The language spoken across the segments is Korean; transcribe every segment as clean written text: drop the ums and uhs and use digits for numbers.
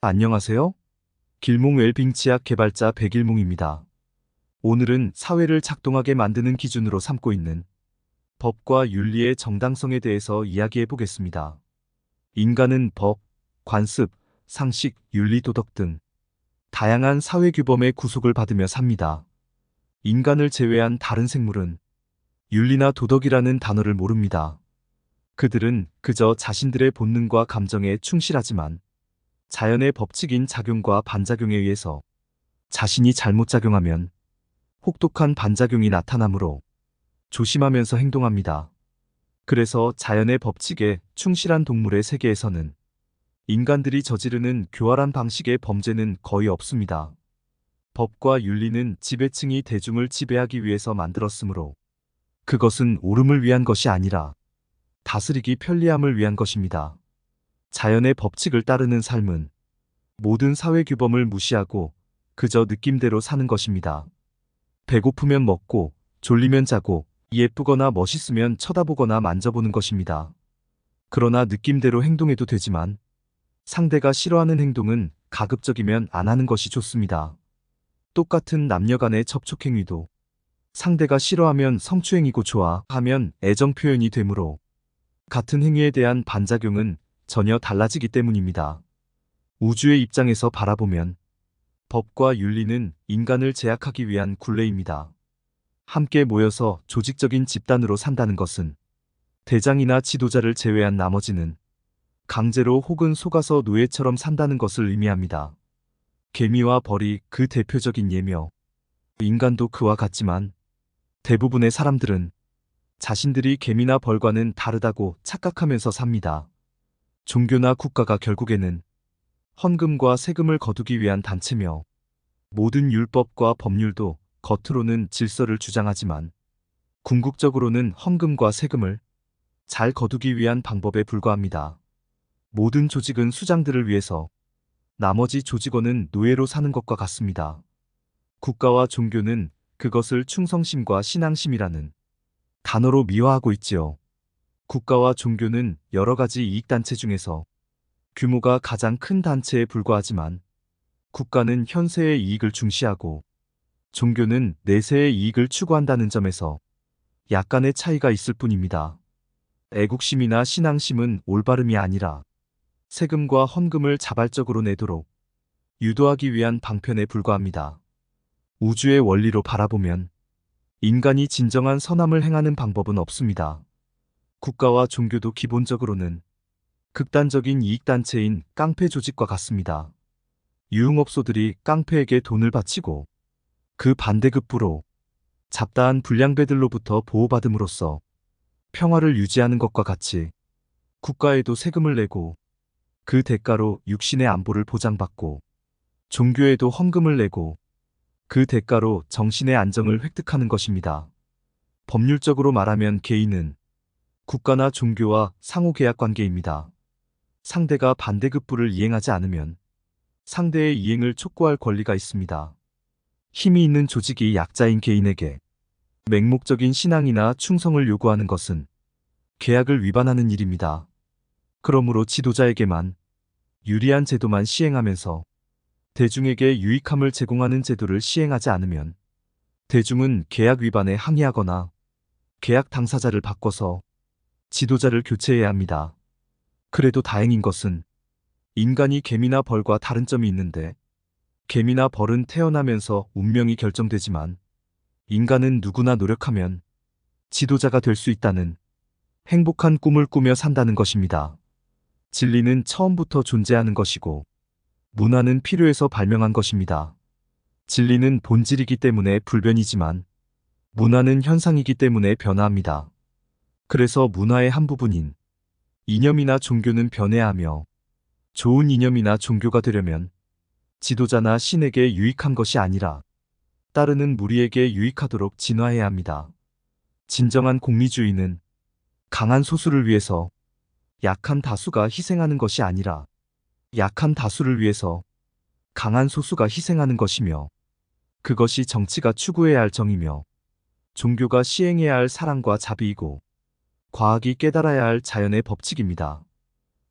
안녕하세요. 길몽 웰빙 치약 개발자 백일몽입니다. 오늘은 사회를 작동하게 만드는 기준으로 삼고 있는 법과 윤리의 정당성에 대해서 이야기해 보겠습니다. 인간은 법, 관습, 상식, 윤리, 도덕 등 다양한 사회 규범의 구속을 받으며 삽니다. 인간을 제외한 다른 생물은 윤리나 도덕이라는 단어를 모릅니다. 그들은 그저 자신들의 본능과 감정에 충실하지만 자연의 법칙인 작용과 반작용에 의해서 자신이 잘못 작용하면 혹독한 반작용이 나타나므로 조심하면서 행동합니다. 그래서 자연의 법칙에 충실한 동물의 세계에서는 인간들이 저지르는 교활한 방식의 범죄는 거의 없습니다. 법과 윤리는 지배층이 대중을 지배하기 위해서 만들었으므로 그것은 옳음을 위한 것이 아니라 다스리기 편리함을 위한 것입니다. 자연의 법칙을 따르는 삶은 모든 사회 규범을 무시하고 그저 느낌대로 사는 것입니다. 배고프면 먹고, 졸리면 자고, 예쁘거나 멋있으면 쳐다보거나 만져보는 것입니다. 그러나 느낌대로 행동해도 되지만 상대가 싫어하는 행동은 가급적이면 안 하는 것이 좋습니다. 똑같은 남녀 간의 접촉행위도 상대가 싫어하면 성추행이고 좋아하면 애정 표현이 되므로 같은 행위에 대한 반작용은 전혀 달라지기 때문입니다. 우주의 입장에서 바라보면 법과 윤리는 인간을 제약하기 위한 굴레입니다. 함께 모여서 조직적인 집단으로 산다는 것은 대장이나 지도자를 제외한 나머지는 강제로 혹은 속아서 노예처럼 산다는 것을 의미합니다. 개미와 벌이 그 대표적인 예며 인간도 그와 같지만 대부분의 사람들은 자신들이 개미나 벌과는 다르다고 착각하면서 삽니다. 종교나 국가가 결국에는 헌금과 세금을 거두기 위한 단체며 모든 율법과 법률도 겉으로는 질서를 주장하지만 궁극적으로는 헌금과 세금을 잘 거두기 위한 방법에 불과합니다. 모든 조직은 수장들을 위해서 나머지 조직원은 노예로 사는 것과 같습니다. 국가와 종교는 그것을 충성심과 신앙심이라는 단어로 미화하고 있지요. 국가와 종교는 여러 가지 이익단체 중에서 규모가 가장 큰 단체에 불과하지만 국가는 현세의 이익을 중시하고 종교는 내세의 이익을 추구한다는 점에서 약간의 차이가 있을 뿐입니다. 애국심이나 신앙심은 올바름이 아니라 세금과 헌금을 자발적으로 내도록 유도하기 위한 방편에 불과합니다. 우주의 원리로 바라보면 인간이 진정한 선함을 행하는 방법은 없습니다. 국가와 종교도 기본적으로는 극단적인 이익단체인 깡패 조직과 같습니다. 유흥업소들이 깡패에게 돈을 바치고 그 반대급부로 잡다한 불량배들로부터 보호받음으로써 평화를 유지하는 것과 같이 국가에도 세금을 내고 그 대가로 육신의 안보를 보장받고 종교에도 헌금을 내고 그 대가로 정신의 안정을 획득하는 것입니다. 법률적으로 말하면 개인은 국가나 종교와 상호계약 관계입니다. 상대가 반대급부를 이행하지 않으면 상대의 이행을 촉구할 권리가 있습니다. 힘이 있는 조직이 약자인 개인에게 맹목적인 신앙이나 충성을 요구하는 것은 계약을 위반하는 일입니다. 그러므로 지도자에게만 유리한 제도만 시행하면서 대중에게 유익함을 제공하는 제도를 시행하지 않으면 대중은 계약 위반에 항의하거나 계약 당사자를 바꿔서 지도자를 교체해야 합니다. 그래도 다행인 것은 인간이 개미나 벌과 다른 점이 있는데 개미나 벌은 태어나면서 운명이 결정되지만 인간은 누구나 노력하면 지도자가 될 수 있다는 행복한 꿈을 꾸며 산다는 것입니다. 진리는 처음부터 존재하는 것이고 문화는 필요해서 발명한 것입니다. 진리는 본질이기 때문에 불변이지만 문화는 현상이기 때문에 변화합니다. 그래서 문화의 한 부분인 이념이나 종교는 변해야 하며 좋은 이념이나 종교가 되려면 지도자나 신에게 유익한 것이 아니라 따르는 무리에게 유익하도록 진화해야 합니다. 진정한 공리주의는 강한 소수를 위해서 약한 다수가 희생하는 것이 아니라 약한 다수를 위해서 강한 소수가 희생하는 것이며 그것이 정치가 추구해야 할 정이며 종교가 시행해야 할 사랑과 자비이고 과학이 깨달아야 할 자연의 법칙입니다.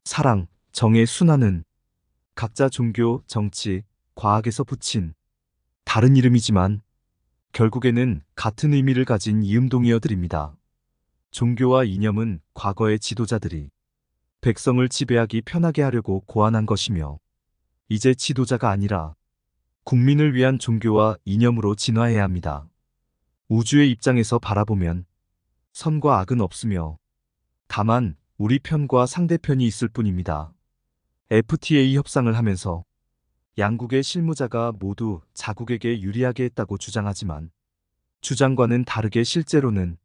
사랑, 정의 순환은 각자 종교, 정치, 과학에서 붙인 다른 이름이지만 결국에는 같은 의미를 가진 이음동이어들입니다. 종교와 이념은 과거의 지도자들이 백성을 지배하기 편하게 하려고 고안한 것이며 이제 지도자가 아니라 국민을 위한 종교와 이념으로 진화해야 합니다. 우주의 입장에서 바라보면 선과 악은 없으며 다만 우리 편과 상대편이 있을 뿐입니다. FTA 협상을 하면서 양국의 실무자가 모두 자국에게 유리하게 했다고 주장하지만 주장과는 다르게 실제로는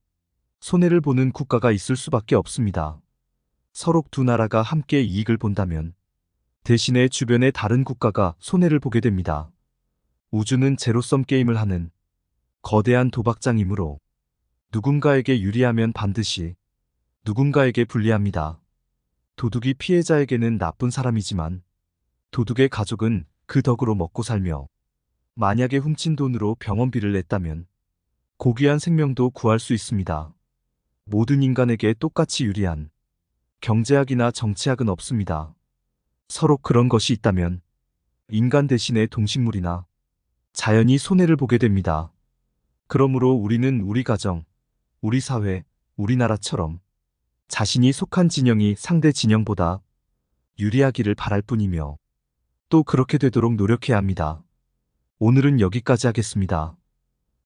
손해를 보는 국가가 있을 수밖에 없습니다. 서로 두 나라가 함께 이익을 본다면 대신에 주변의 다른 국가가 손해를 보게 됩니다. 우주는 제로섬 게임을 하는 거대한 도박장이므로 누군가에게 유리하면 반드시 누군가에게 불리합니다. 도둑이 피해자에게는 나쁜 사람이지만 도둑의 가족은 그 덕으로 먹고 살며 만약에 훔친 돈으로 병원비를 냈다면 고귀한 생명도 구할 수 있습니다. 모든 인간에게 똑같이 유리한 경제학이나 정치학은 없습니다. 서로 그런 것이 있다면 인간 대신에 동식물이나 자연이 손해를 보게 됩니다. 그러므로 우리는 우리 가정, 우리 사회, 우리나라처럼 자신이 속한 진영이 상대 진영보다 유리하기를 바랄 뿐이며 또 그렇게 되도록 노력해야 합니다. 오늘은 여기까지 하겠습니다.